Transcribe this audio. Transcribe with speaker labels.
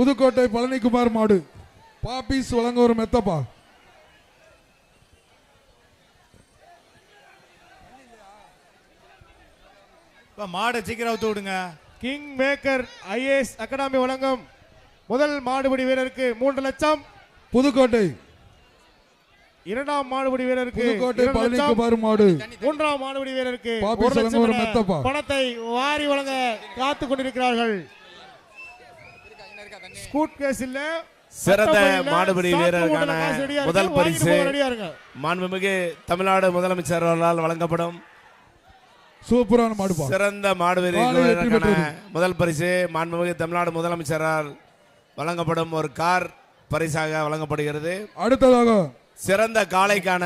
Speaker 1: புதுக்கோட்டை பழனிக்குமார் மாடு பாப்பீஸ் வழங்க ஒரு மெத்தப்பா.
Speaker 2: மாடு சீக்கிரம் அவுத்து விடுங்க.
Speaker 3: கிங் மேக்கர் ஐஏஎஸ் அகாடமி வழங்கும் முதல் மாடுபிடி வீரருக்கு 3 லட்சம்.
Speaker 1: புதுக்கோட்டை
Speaker 3: இரண்டாம் மாடுபிடி வீரருக்கு
Speaker 1: புதுக்கோட்டை பழனிக்குமார் மாடு
Speaker 3: மூன்றாம் மாடுபிடி வீரருக்கு
Speaker 1: பாப்பீஸ் வழங்க ஒரு மெத்தப்பா.
Speaker 3: பணத்தை வாரி வழங்க காத்து கொண்டிருக்கிறார்கள். ஸ்கூட் கேஸ் இல்ல,
Speaker 4: சிறந்த மாடுபிடி வீரருக்கான முதல் பரிசு மாண்புமிகு தமிழ்நாடு முதலமைச்சர் அவர்களால் வழங்கப்படும்.
Speaker 1: சூப்பரான மாடுபா.
Speaker 4: சிறந்த மாடுபிடி வீரருக்கான முதல் பரிசு மாண்புமிகு தமிழ்நாடு முதலமைச்சரால் வழங்கப்படும் ஒரு கார் பரிசாக வழங்கப்படுகிறது.
Speaker 1: அடுத்ததாக
Speaker 4: சிறந்த காளைக்கான